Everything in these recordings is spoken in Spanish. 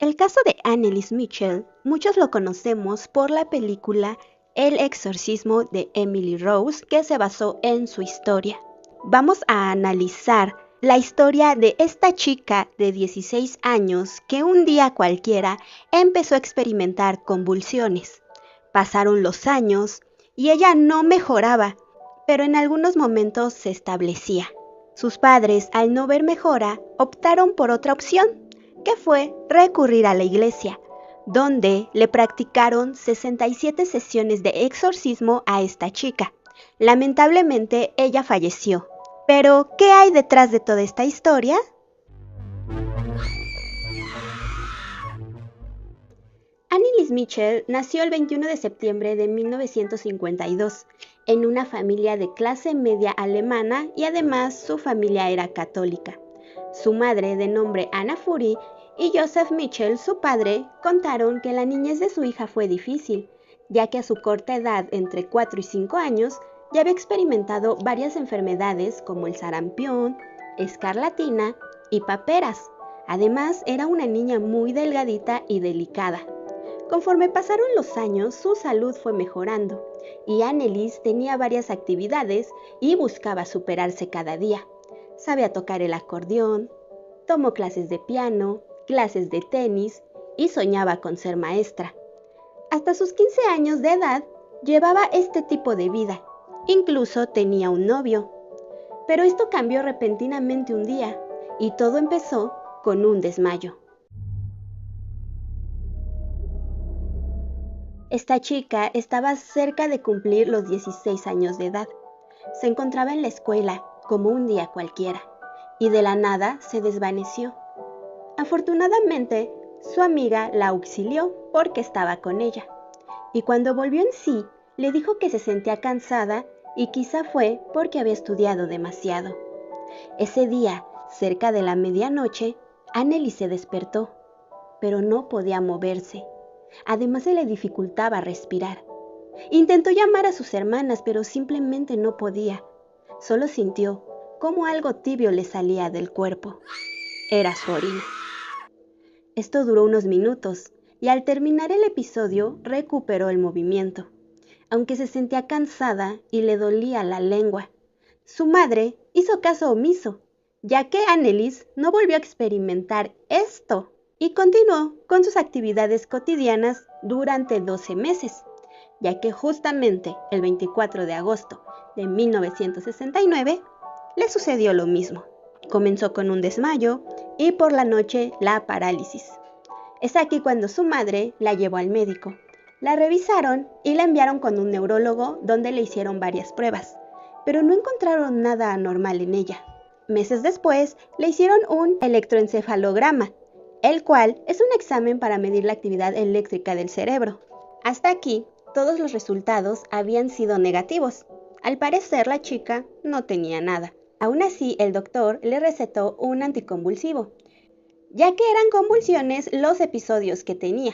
El caso de Anneliese Michel, muchos lo conocemos por la película El exorcismo de Emily Rose, que se basó en su historia. Vamos a analizar la historia de esta chica de 16 años que un día cualquiera empezó a experimentar convulsiones. Pasaron los años y ella no mejoraba, pero en algunos momentos se establecía. Sus padres, al no ver mejora, optaron por otra opción, que fue recurrir a la iglesia, donde le practicaron 67 sesiones de exorcismo a esta chica. Lamentablemente, ella falleció. Pero, ¿qué hay detrás de toda esta historia? Anneliese Michel nació el 21 de septiembre de 1952 en una familia de clase media alemana y además su familia era católica. Su madre, de nombre Anna Fury, y Joseph Michel, su padre, contaron que la niñez de su hija fue difícil, ya que a su corta edad, entre 4 y 5 años, ya había experimentado varias enfermedades como el sarampión, escarlatina y paperas. Además, era una niña muy delgadita y delicada. Conforme pasaron los años, su salud fue mejorando y Anneliese tenía varias actividades y buscaba superarse cada día. Sabía tocar el acordeón, tomó clases de piano, clases de tenis y soñaba con ser maestra. Hasta sus 15 años de edad llevaba este tipo de vida. Incluso tenía un novio. Pero esto cambió repentinamente un día y todo empezó con un desmayo. Esta chica estaba cerca de cumplir los 16 años de edad. Se encontraba en la escuela, como un día cualquiera, y de la nada se desvaneció. Afortunadamente, su amiga la auxilió porque estaba con ella, y cuando volvió en sí, le dijo que se sentía cansada y quizá fue porque había estudiado demasiado. Ese día, cerca de la medianoche, Anneliese se despertó, pero no podía moverse. Además se le dificultaba respirar. Intentó llamar a sus hermanas, pero simplemente no podía. Solo sintió cómo algo tibio le salía del cuerpo. Era su orina. Esto duró unos minutos, y al terminar el episodio recuperó el movimiento, aunque se sentía cansada y le dolía la lengua. Su madre hizo caso omiso, ya que Anneliese no volvió a experimentar esto y continuó con sus actividades cotidianas durante 12 meses, ya que justamente el 24 de agosto de 1969 le sucedió lo mismo. Comenzó con un desmayo y por la noche la parálisis. Es aquí cuando su madre la llevó al médico. La revisaron y la enviaron con un neurólogo donde le hicieron varias pruebas, pero no encontraron nada anormal en ella. Meses después le hicieron un electroencefalograma, el cual es un examen para medir la actividad eléctrica del cerebro. Hasta aquí, todos los resultados habían sido negativos. Al parecer, la chica no tenía nada. Aún así, el doctor le recetó un anticonvulsivo, ya que eran convulsiones los episodios que tenía.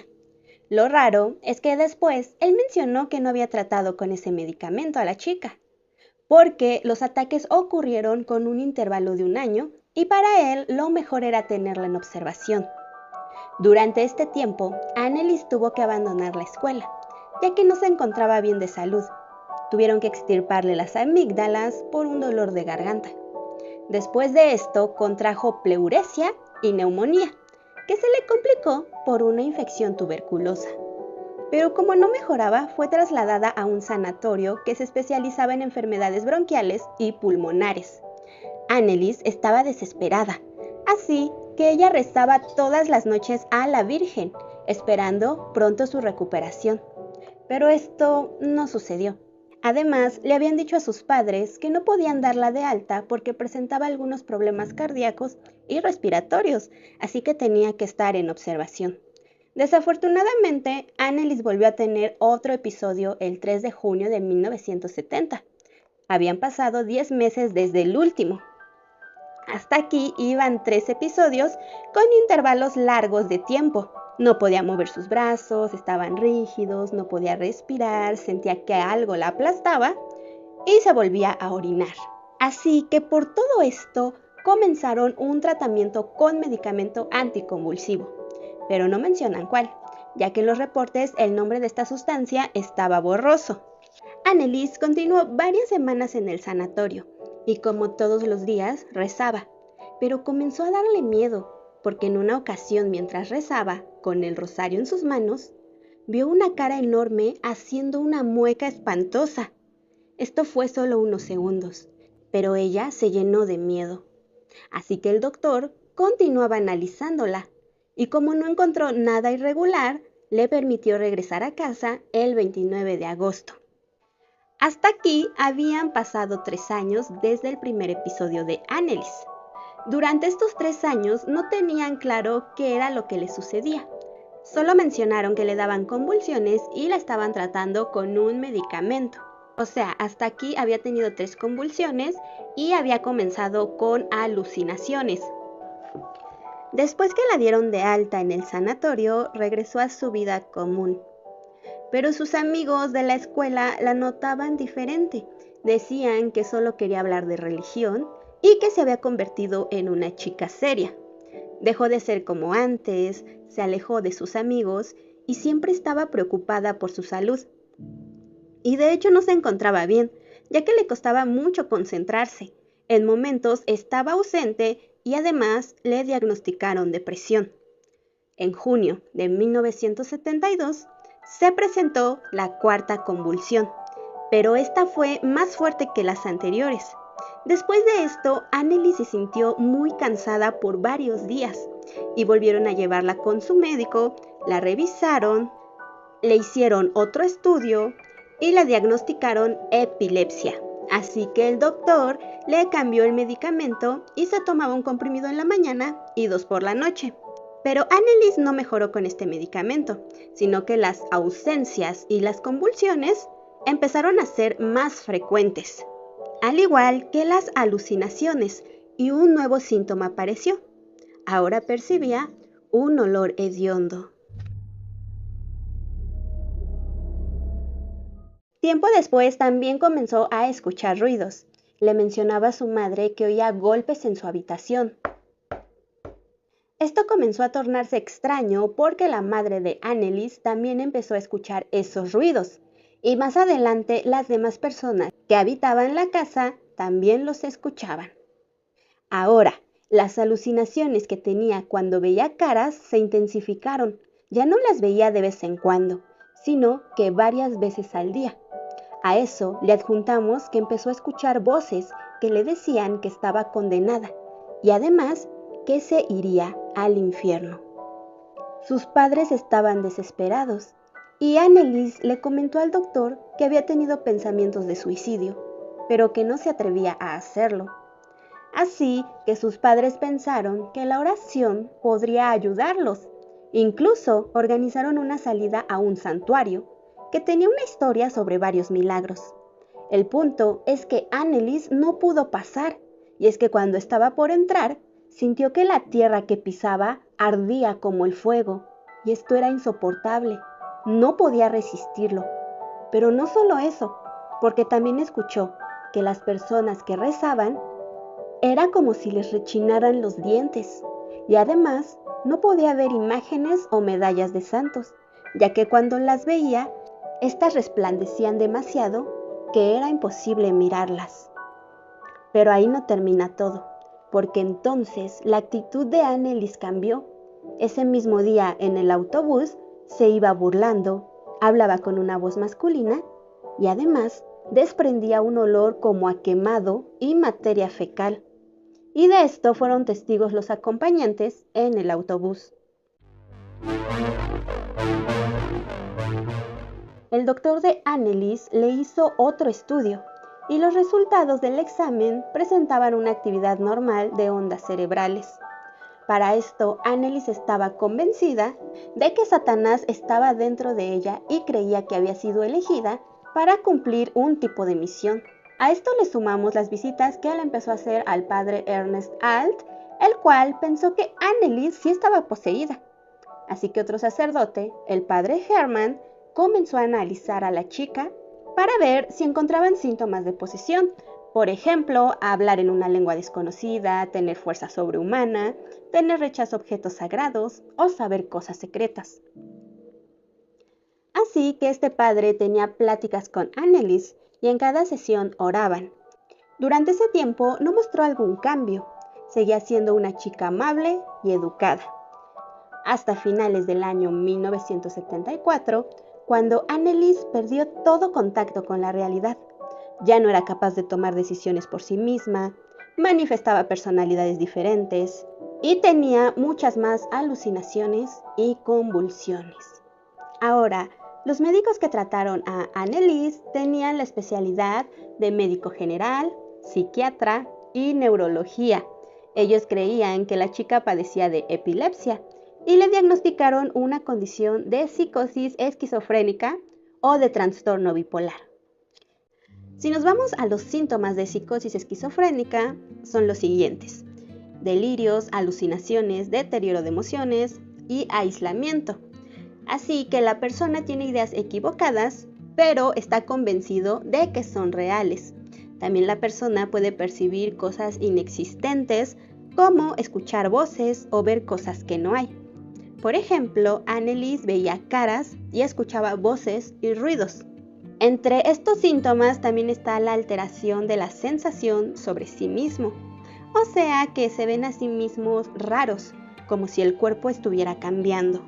Lo raro es que después él mencionó que no había tratado con ese medicamento a la chica, porque los ataques ocurrieron con un intervalo de 1 año y para él lo mejor era tenerla en observación. Durante este tiempo, Anneliese tuvo que abandonar la escuela, ya que no se encontraba bien de salud. Tuvieron que extirparle las amígdalas por un dolor de garganta. Después de esto, contrajo pleuresia y neumonía, que se le complicó por una infección tuberculosa. Pero como no mejoraba, fue trasladada a un sanatorio que se especializaba en enfermedades bronquiales y pulmonares. Anneliese estaba desesperada, así que ella rezaba todas las noches a la Virgen, esperando pronto su recuperación. Pero esto no sucedió. Además, le habían dicho a sus padres que no podían darla de alta porque presentaba algunos problemas cardíacos y respiratorios, así que tenía que estar en observación. Desafortunadamente, Anneliese volvió a tener otro episodio el 3 de junio de 1970. Habían pasado 10 meses desde el último. Hasta aquí iban 3 episodios con intervalos largos de tiempo. No podía mover sus brazos, estaban rígidos, no podía respirar, sentía que algo la aplastaba y se volvía a orinar. Así que por todo esto comenzaron un tratamiento con medicamento anticonvulsivo. pero no mencionan cuál, ya que en los reportes el nombre de esta sustancia estaba borroso. Anneliese continuó varias semanas en el sanatorio y como todos los días rezaba, pero comenzó a darle miedo porque en una ocasión mientras rezaba, con el rosario en sus manos, vio una cara enorme haciendo una mueca espantosa. Esto fue solo unos segundos, pero ella se llenó de miedo. Así que el doctor continuaba analizándola y como no encontró nada irregular, le permitió regresar a casa el 29 de agosto. Hasta aquí habían pasado 3 años desde el primer episodio de Anneliese. Durante estos 3 años no tenían claro qué era lo que le sucedía. Solo mencionaron que le daban convulsiones y la estaban tratando con un medicamento. O sea, hasta aquí había tenido 3 convulsiones y había comenzado con alucinaciones. Después que la dieron de alta en el sanatorio, regresó a su vida común. Pero sus amigos de la escuela la notaban diferente. Decían que solo quería hablar de religión y que se había convertido en una chica seria. Dejó de ser como antes, se alejó de sus amigos y siempre estaba preocupada por su salud. Y de hecho no se encontraba bien, ya que le costaba mucho concentrarse. En momentos estaba ausente y además le diagnosticaron depresión. En junio de 1972 se presentó la cuarta convulsión, pero esta fue más fuerte que las anteriores. Después de esto, Anneliese se sintió muy cansada por varios días y volvieron a llevarla con su médico, la revisaron, le hicieron otro estudio y la diagnosticaron epilepsia. Así que el doctor le cambió el medicamento y se tomaba un comprimido en la mañana y 2 por la noche. Pero Anneliese no mejoró con este medicamento, sino que las ausencias y las convulsiones empezaron a ser más frecuentes, al igual que las alucinaciones, y un nuevo síntoma apareció. Ahora percibía un olor hediondo. Tiempo después también comenzó a escuchar ruidos. Le mencionaba a su madre que oía golpes en su habitación. Esto comenzó a tornarse extraño porque la madre de Anneliese también empezó a escuchar esos ruidos. Y más adelante las demás personas que habitaban la casa también los escuchaban. Ahora, las alucinaciones que tenía cuando veía caras se intensificaron. Ya no las veía de vez en cuando, sino que varias veces al día. A eso le adjuntamos que empezó a escuchar voces que le decían que estaba condenada y además que se iría al infierno. Sus padres estaban desesperados y Anneliese le comentó al doctor que había tenido pensamientos de suicidio, pero que no se atrevía a hacerlo. Así que sus padres pensaron que la oración podría ayudarlos. Incluso organizaron una salida a un santuario que tenía una historia sobre varios milagros. El punto es que Anneliese no pudo pasar, y es que cuando estaba por entrar, sintió que la tierra que pisaba ardía como el fuego, y esto era insoportable. No podía resistirlo. Pero no solo eso, porque también escuchó que las personas que rezaban era como si les rechinaran los dientes, y además no podía ver imágenes o medallas de santos, ya que cuando las veía, estas resplandecían demasiado que era imposible mirarlas. Pero ahí no termina todo, porque entonces la actitud de Anneliese cambió. Ese mismo día en el autobús se iba burlando, hablaba con una voz masculina y además desprendía un olor como a quemado y materia fecal. Y de esto fueron testigos los acompañantes en el autobús. El doctor de Anneliese le hizo otro estudio y los resultados del examen presentaban una actividad normal de ondas cerebrales. Para esto, Anneliese estaba convencida de que Satanás estaba dentro de ella y creía que había sido elegida para cumplir un tipo de misión. A esto le sumamos las visitas que él empezó a hacer al padre Ernest Alt, el cual pensó que Anneliese sí estaba poseída. Así que otro sacerdote, el padre Hermann, comenzó a analizar a la chica para ver si encontraban síntomas de posesión, Por ejemplo, hablar en una lengua desconocida, tener fuerza sobrehumana, tener rechazo a objetos sagrados o saber cosas secretas. Así que este padre tenía pláticas con Anneliese y en cada sesión oraban. Durante ese tiempo no mostró algún cambio, seguía siendo una chica amable y educada. Hasta finales del año 1974, cuando Anneliese perdió todo contacto con la realidad. Ya no era capaz de tomar decisiones por sí misma, manifestaba personalidades diferentes y tenía muchas más alucinaciones y convulsiones. Ahora, los médicos que trataron a Anneliese tenían la especialidad de médico general, psiquiatra y neurología. Ellos creían que la chica padecía de epilepsia y le diagnosticaron una condición de psicosis esquizofrénica o de trastorno bipolar. Si nos vamos a los síntomas de psicosis esquizofrénica, son los siguientes: delirios, alucinaciones, deterioro de emociones y aislamiento. Así que la persona tiene ideas equivocadas, pero está convencido de que son reales. También la persona puede percibir cosas inexistentes, como escuchar voces o ver cosas que no hay. Por ejemplo, Anneliese veía caras y escuchaba voces y ruidos. Entre estos síntomas también está la alteración de la sensación sobre sí mismo, o sea que se ven a sí mismos raros, como si el cuerpo estuviera cambiando.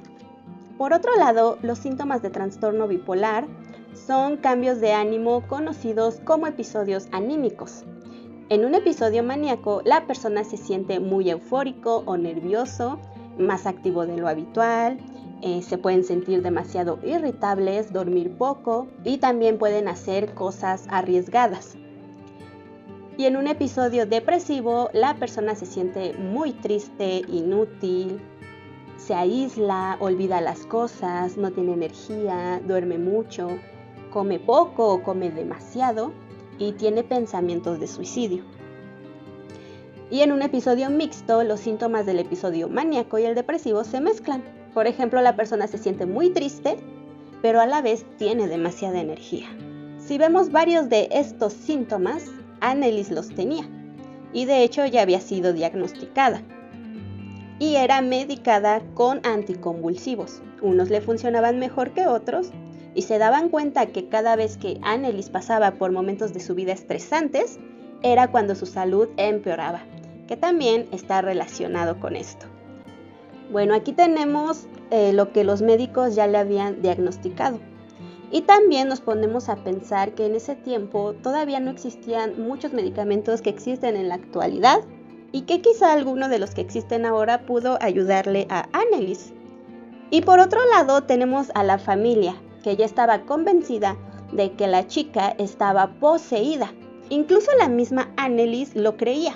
Por otro lado, los síntomas de trastorno bipolar son cambios de ánimo conocidos como episodios anímicos. En un episodio maníaco, la persona se siente muy eufórico o nervioso, más activo de lo habitual, se pueden sentir demasiado irritables, dormir poco y también pueden hacer cosas arriesgadas. Y en un episodio depresivo, la persona se siente muy triste, inútil, se aísla, olvida las cosas, no tiene energía, duerme mucho, come poco o come demasiado y tiene pensamientos de suicidio. Y en un episodio mixto, los síntomas del episodio maníaco y el depresivo se mezclan. Por ejemplo, la persona se siente muy triste, pero a la vez tiene demasiada energía. Si vemos varios de estos síntomas, Anneliese los tenía, y de hecho ya había sido diagnosticada. Y era medicada con anticonvulsivos. Unos le funcionaban mejor que otros, y se daban cuenta que cada vez que Anneliese pasaba por momentos de su vida estresantes, era cuando su salud empeoraba, que también está relacionado con esto. Bueno, aquí tenemos lo que los médicos ya le habían diagnosticado. Y también nos ponemos a pensar que en ese tiempo todavía no existían muchos medicamentos que existen en la actualidad y que quizá alguno de los que existen ahora pudo ayudarle a Anneliese. Y por otro lado tenemos a la familia, que ya estaba convencida de que la chica estaba poseída. Incluso la misma Anneliese lo creía.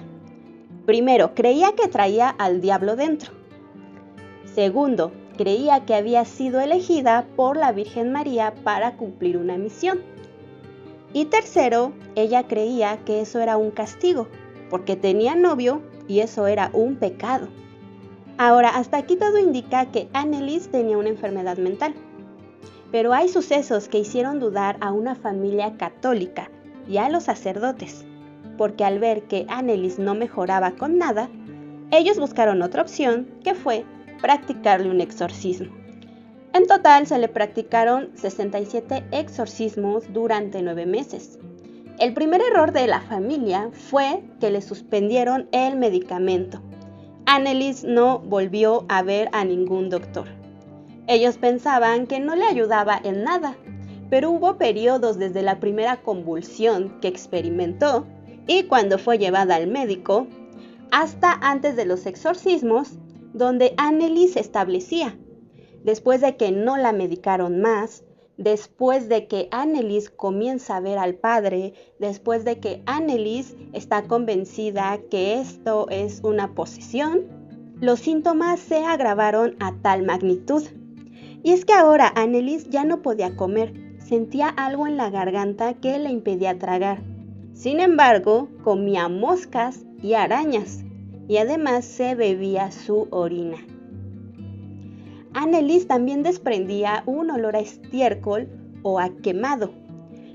Primero, creía que traía al diablo dentro. Segundo, creía que había sido elegida por la Virgen María para cumplir una misión. Y tercero, ella creía que eso era un castigo, porque tenía novio y eso era un pecado. Ahora, hasta aquí todo indica que Anneliese tenía una enfermedad mental. Pero hay sucesos que hicieron dudar a una familia católica y a los sacerdotes, porque al ver que Anneliese no mejoraba con nada, ellos buscaron otra opción, que fue practicarle un exorcismo. En total se le practicaron 67 exorcismos durante 9 meses. El primer error de la familia fue que le suspendieron el medicamento. Anneliese no volvió a ver a ningún doctor. Ellos pensaban que no le ayudaba en nada, pero hubo periodos desde la primera convulsión que experimentó y cuando fue llevada al médico, hasta antes de los exorcismos, donde Anneliese se establecía. Después de que no la medicaron más, después de que Anneliese comienza a ver al padre, después de que Anneliese está convencida que esto es una posesión, los síntomas se agravaron a tal magnitud. Y es que ahora Anneliese ya no podía comer, sentía algo en la garganta que le impedía tragar. Sin embargo, comía moscas y arañas, y además se bebía su orina. Anneliese también desprendía un olor a estiércol o a quemado.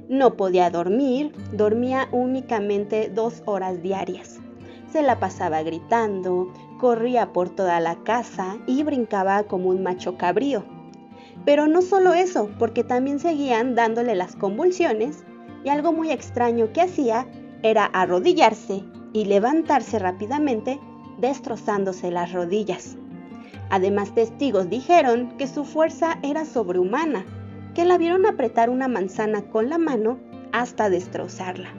No podía dormir, dormía únicamente 2 horas diarias. Se la pasaba gritando, corría por toda la casa y brincaba como un macho cabrío. Pero no solo eso, porque también seguían dándole las convulsiones y algo muy extraño que hacía era arrodillarse y levantarse rápidamente, destrozándose las rodillas. Además, testigos dijeron que su fuerza era sobrehumana, que la vieron apretar una manzana con la mano hasta destrozarla.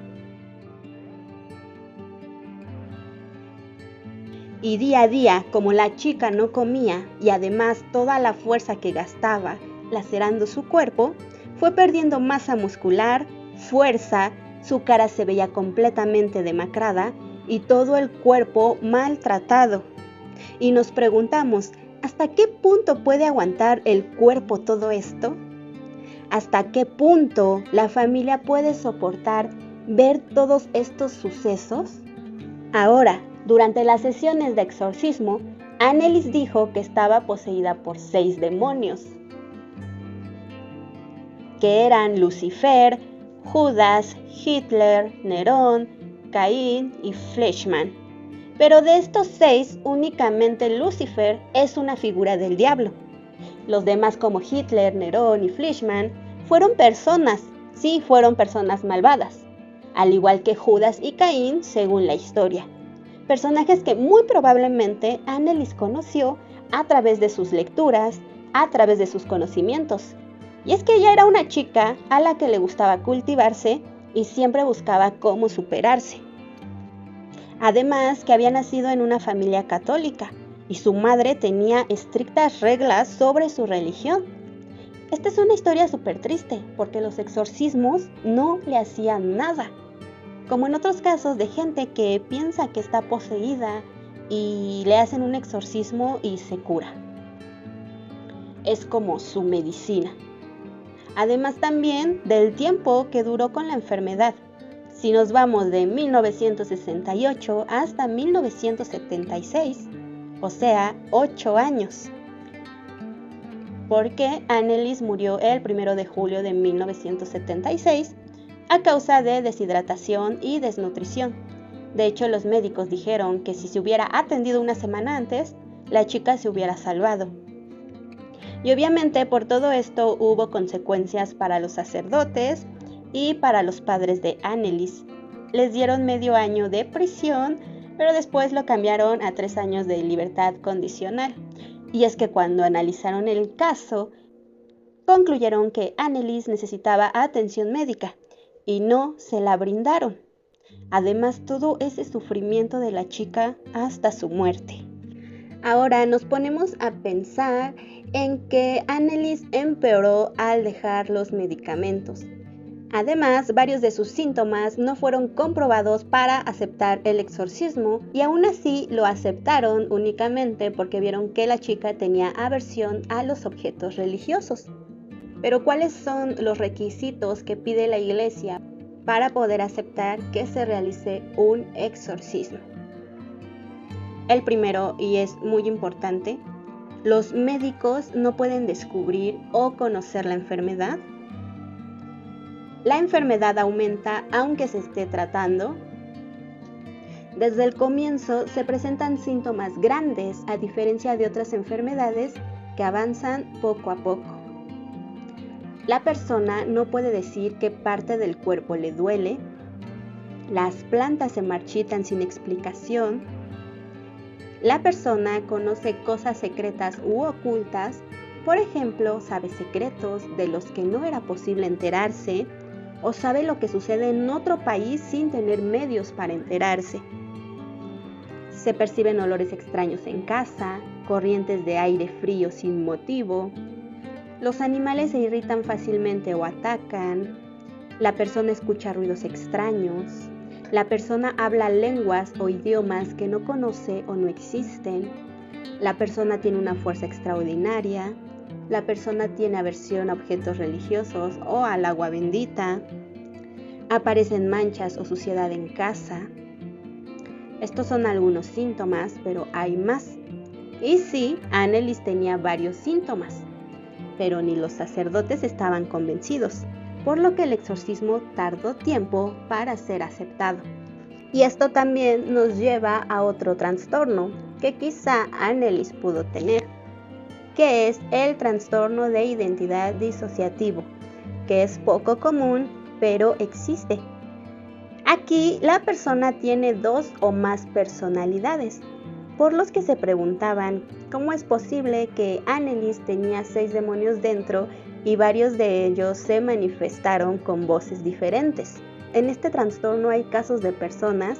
Y día a día, como la chica no comía y además toda la fuerza que gastaba lacerando su cuerpo, fue perdiendo masa muscular, fuerza, su cara se veía completamente demacrada y todo el cuerpo maltratado. Y nos preguntamos, ¿hasta qué punto puede aguantar el cuerpo todo esto? ¿Hasta qué punto la familia puede soportar ver todos estos sucesos? Ahora, durante las sesiones de exorcismo, Anneliese dijo que estaba poseída por 6 demonios, que eran Lucifer, Judas, Hitler, Nerón, Caín y Fleischmann. Pero de estos 6, únicamente Lucifer es una figura del diablo. Los demás, como Hitler, Nerón y Fleischmann, fueron personas, sí, fueron personas malvadas, al igual que Judas y Caín, según la historia. Personajes que muy probablemente Anneliese conoció a través de sus lecturas, a través de sus conocimientos. Y es que ella era una chica a la que le gustaba cultivarse y siempre buscaba cómo superarse. Además, que había nacido en una familia católica y su madre tenía estrictas reglas sobre su religión. Esta es una historia súper triste porque los exorcismos no le hacían nada, como en otros casos de gente que piensa que está poseída y le hacen un exorcismo y se cura. Es como su medicina. Además también del tiempo que duró con la enfermedad. Si nos vamos de 1968 hasta 1976, o sea, 8 años. Porque Anneliese murió el 1 de julio de 1976 a causa de deshidratación y desnutrición. De hecho, los médicos dijeron que si se hubiera atendido una semana antes, la chica se hubiera salvado. Y obviamente por todo esto hubo consecuencias para los sacerdotes y para los padres de Anneliese. Les dieron medio año de prisión, pero después lo cambiaron a 3 años de libertad condicional. Y es que cuando analizaron el caso, concluyeron que Anneliese necesitaba atención médica y no se la brindaron. Además, todo ese sufrimiento de la chica hasta su muerte. Ahora nos ponemos a pensar en que Anneliese empeoró al dejar los medicamentos. Además, varios de sus síntomas no fueron comprobados para aceptar el exorcismo y aún así lo aceptaron únicamente porque vieron que la chica tenía aversión a los objetos religiosos. Pero ¿cuáles son los requisitos que pide la iglesia para poder aceptar que se realice un exorcismo? El primero, y es muy importante, los médicos no pueden descubrir o conocer la enfermedad. La enfermedad aumenta aunque se esté tratando. Desde el comienzo se presentan síntomas grandes a diferencia de otras enfermedades que avanzan poco a poco. La persona no puede decir qué parte del cuerpo le duele. Las plantas se marchitan sin explicación. La persona conoce cosas secretas u ocultas, por ejemplo, sabe secretos de los que no era posible enterarse, o sabe lo que sucede en otro país sin tener medios para enterarse. Se perciben olores extraños en casa, corrientes de aire frío sin motivo. Los animales se irritan fácilmente o atacan. La persona escucha ruidos extraños. La persona habla lenguas o idiomas que no conoce o no existen. La persona tiene una fuerza extraordinaria. La persona tiene aversión a objetos religiosos o al agua bendita. Aparecen manchas o suciedad en casa. Estos son algunos síntomas, pero hay más. Y sí, Anneliese tenía varios síntomas, pero ni los sacerdotes estaban convencidos. por lo que el exorcismo tardó tiempo para ser aceptado. Y esto también nos lleva a otro trastorno que quizá Anneliese pudo tener, que es el trastorno de identidad disociativo, que es poco común, pero existe. Aquí la persona tiene 2 o más personalidades, por los que se preguntaban cómo es posible que Anneliese tenía 6 demonios dentro y varios de ellos se manifestaron con voces diferentes. En este trastorno hay casos de personas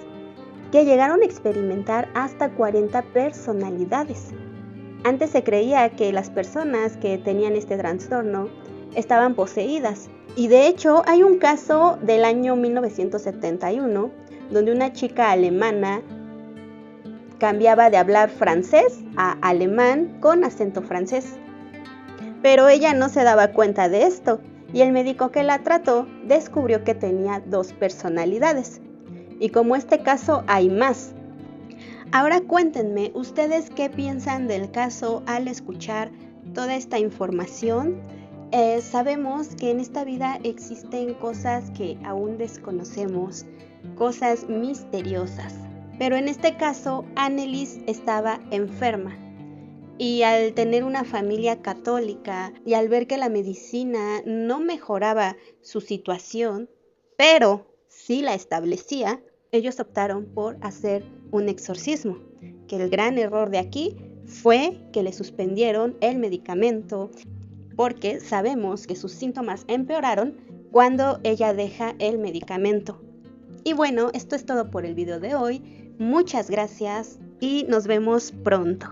que llegaron a experimentar hasta 40 personalidades. Antes se creía que las personas que tenían este trastorno estaban poseídas. Y de hecho hay un caso del año 1971 donde una chica alemana cambiaba de hablar francés a alemán con acento francés. Pero ella no se daba cuenta de esto y el médico que la trató descubrió que tenía 2 personalidades. Y como este caso hay más. Ahora cuéntenme, ¿ustedes qué piensan del caso al escuchar toda esta información? Sabemos que en esta vida existen cosas que aún desconocemos, cosas misteriosas. Pero en este caso, Anneliese estaba enferma. Y al tener una familia católica y al ver que la medicina no mejoraba su situación, pero sí la establecía, ellos optaron por hacer un exorcismo. Que el gran error de aquí fue que le suspendieron el medicamento, porque sabemos que sus síntomas empeoraron cuando ella deja el medicamento. Y bueno, esto es todo por el video de hoy. Muchas gracias y nos vemos pronto.